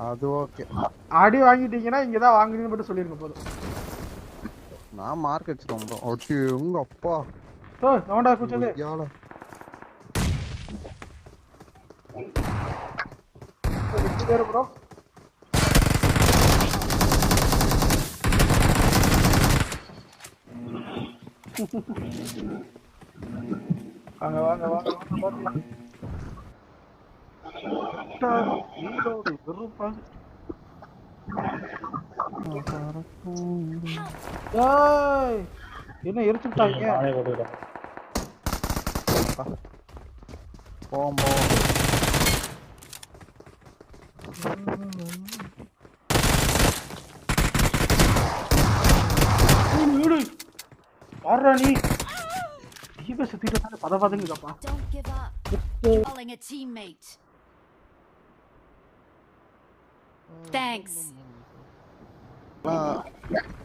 அது ஓகே. அடி வாங்கிட்டீங்கன்னா இங்க தான் வாங்குறீங்கன்னு மட்டும் சொல்லிருங்க போதும். நான் மார்க் அடிச்சிட்டோம் ப்ரோ. ஒட்டி உங்க அப்பா. ஓ நோண்டா குச்சது. ஐயால. ரெண்டு பேர் ப்ரோ. வாங்க வாங்க வாங்க வாங்க பாக்கலாம். ஈரோடு வெறுப்பா. ஏய் என்ன எரிச்சுட்டாங்க? நானே போட்டுக்கிறேன். போம்போ. வீடு பாடுறா நீ. ஜீவ சுத்திட்டு தான் பதபதங்குதப்பா. Don't give up. Calling a teammate. Thanks.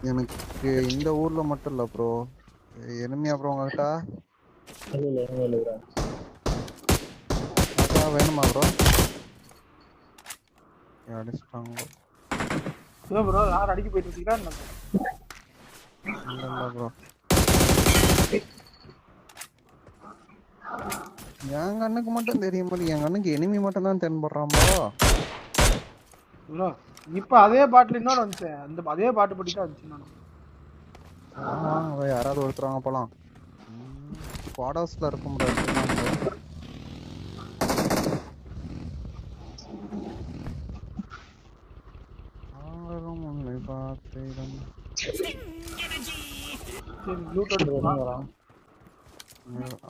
எனக்கு இந்த ஊர்ல மட்டும் இல்ல ப்ரோ. எனிமி அப்புறம் உங்ககிட்ட இல்ல வேணுமா ப்ரோ? அடிச்சிட்டாங்க. ஏன் ப்ரோ யார் அடிக்க போயிட்டு இருக்கீங்களா? இல்ல ப்ரோ. என் கண்ணுக்கு மட்டும் தெரியும் போது என் கண்ணுக்கு எனிமி மட்டும் தான் தென்படுறான் ப்ரோ. இப்ப அதே பாட்டில் இன்னொரு வந்துச்சு. அந்த அதே பாட்டு படி தான் வந்துச்சு. நான் யாராவது ஒருத்தர் போலாம். ஸ்குவாட் இருக்கும் ப்ரோ.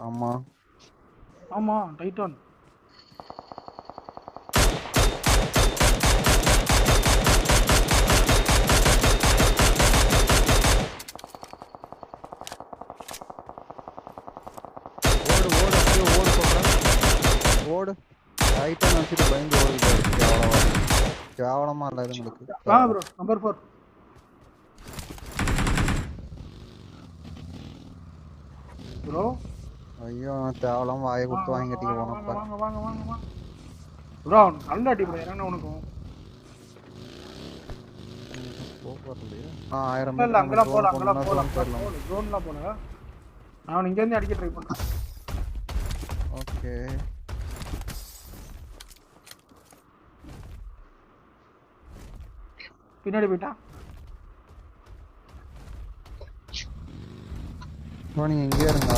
ஆமா ஆமா டைட்டான். ஓடு டைட்டான் வச்சுட்டு பயந்து ஓடுது. கேவலமா இல்ல இது உங்களுக்கு. வாங்க ப்ரோ நம்பர் 4 ப்ரோ. ஐயோ தேவலாம் வாயை கொடுத்து வாங்கி கட்டிக்க போனப்ப. வாங்க வாங்க வாங்க வாங்க ப்ரோ. நல்ல அடி ப்ரோ. என்ன உனக்கு? நான் 1000 இல்ல அங்கலாம் போலாம் அங்கலாம் போலாம். ஜோன்லாம் போல. நான் இங்க இருந்து அடிக்க ட்ரை பண்றேன். ஓகே. பின்னாடி போய்ட்டான். நீங்க இங்கே இருங்க.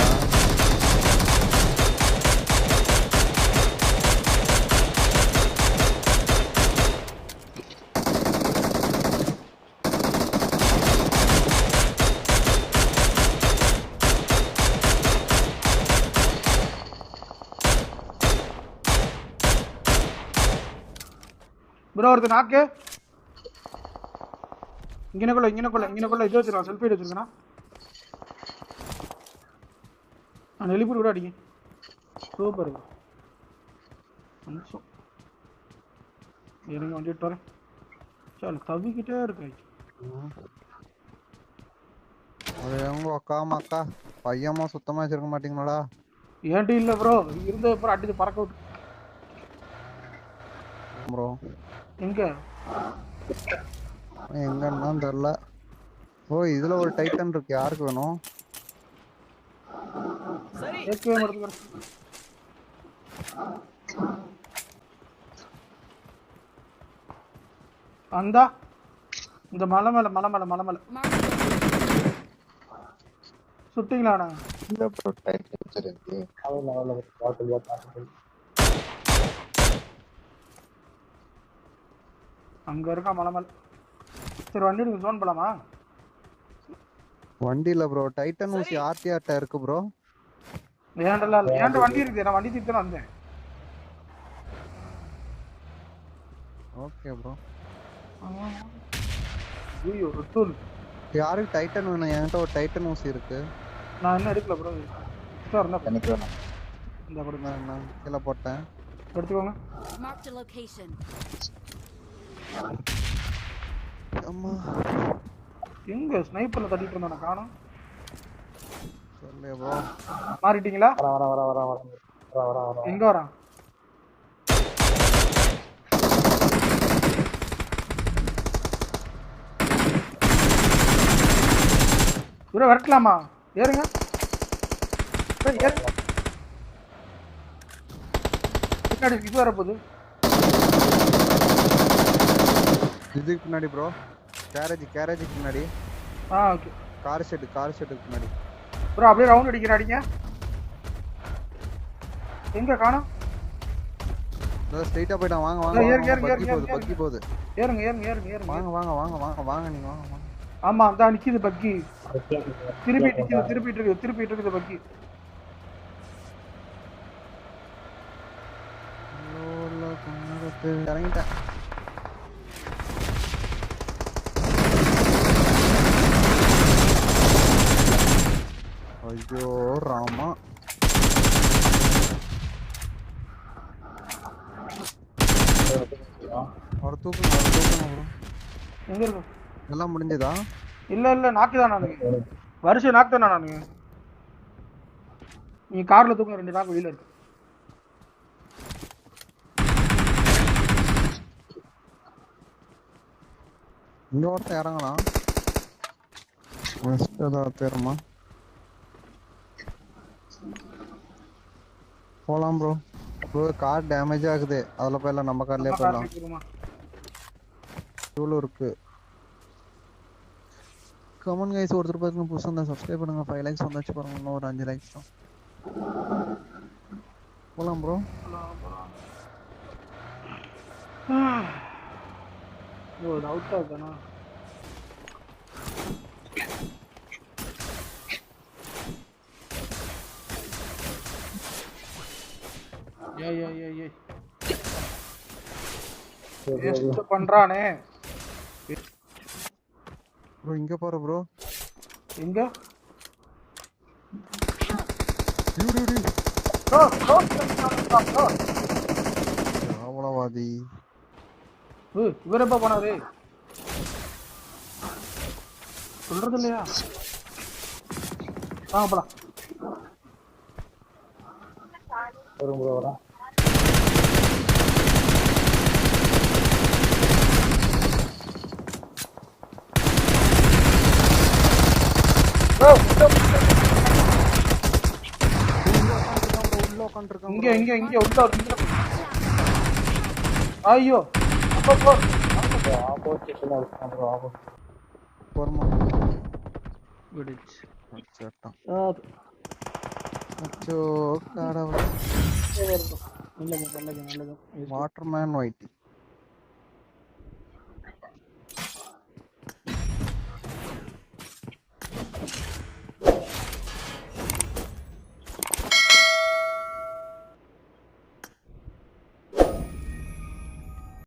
ப்ரோ ஒருத்தர் நாக்கு. இங்கனக்குள்ள இது வச்சிருக்கான். செல்ஃபி வச்சிருக்கான். நான் எலிபுர் கூட அடிங்க. Super bro. எனக்கு வந்துட்டு வரேன். சரி தவிக்கிட்டே இருக்கு. அது எங்க அக்கா பையமா சுத்தமா வச்சிருக்க மாட்டீங்களா? ஏன்டி இல்ல ப்ரோ. இருந்த அப்புறம் அடிச்சு பறக்க விட்டு ப்ரோ. எங்க எங்கன்னா தெரியல. ஓ இதுல ஒரு டைட்டன் இருக்கு. யாருக்கு வேணும்? ஏகே மறந்து அந்த இந்த மலை மேல சுட்டிங்களாண்ணா? இந்த ப்ரோ டைட்டன் இருக்கு. அங்க இருக்கா மலை மேல. சரி வண்டி எடுங்க. ஜோன் போலாமா? வண்டி இல்ல ப்ரோ. டைட்டன் ஊசி ஆர்டிஆர்ட்ட இருக்கு ப்ரோ. ஏன்டா வண்டி இருக்கு. நான் வண்டி தூக்கிட்டு வந்தேன். Okay bro. ஐயோ ருத்துல். யாருக்கு டைட்டன் வேணும்? என்கிட்ட ஒரு டைட்டன் ஊசி இருக்கு. நான் என்ன எடுக்கல ப்ரோ. எனக்கு வேணும். இந்த படம் நான் கீழே போட்டேன். எடுத்துக்கோங்க. Marked a location. அம்மா எங்க ஸ்னைப்பர்ல தட்டிட்டு இருந்தானே காணோம். சொல்லு ப்ரோ. மாறிட்டீங்களா? வர எங்க வரான்? ப்ரோ வரட்டலாமா? ஏறுங்க ப்ரோ ஏறுங்க. பின்னாடி இது வர போகுது. இதுக்கு பின்னாடி ப்ரோ. கேரேஜுக்கு முன்னாடி. ஓகே. கார் ஷெட்டுக்கு முன்னாடி. ப்ரோ அப்படியே ரவுண்ட் அடிக்கிறாடிங்க. எங்க காணோம்? ஸ்ட்ரைட்டா போய்டான். வாங்க பக்கி போகுது. ஏறுங்க. வாங்க நீங்க வாங்க. ஆமா அந்த நிக்குது பக்கி. திருப்பிட்டு இருக்குது பக்கி. இறங்கிட்டேன். ஐயோ ராமா. ஒரு தூக்கணும். எங்க இருக்கு? எல்லாம் முடிஞ்சதா? இல்ல நாக்குதான் நானுங்க. வருஷம் நாக்குதானா நானுங்க. நீங்க கார்ல தூக்குங்க. 2 நாக்கு வெளியில இருக்கு. இங்க ஒருத்தன் இறங்கலாம். தேரமா போலாம் ப்ரோ. கார் டேமேஜ் ஆகுது. அதுல போயிடலாம். நம்ம கார்லயே போயிடலாம். இவ்வளோ இருக்கு. Comment guys. ஒருத்தர் பார்த்து புதுசாக இருந்தால் சப்ஸ்கிரைப் பண்ணுங்க. 5 லைக்ஸ் வந்தாச்சு பாருங்க. இன்னும் ஒரு 5 லைக்ஸ் தான். போலாம் ப்ரோ. அவுட் ஆகுதானா? ஏய் வேஸ்ட் பண்றானே. ப்ரோ இங்க பாரு ப்ரோ. எங்க? அவ்வளவாதி. இவர் எப்ப போனாரு சொல்றது இல்லையா? வாங்க போலாம். வரும் ப்ரோ வரேன். இங்க உள்ள. ஐயோ ஆப்போசிட்ல இருக்கான் ப்ரோ. போறமா. விடுச்சு. அச்சோ கடவுளே. நல்லது. Waterman white.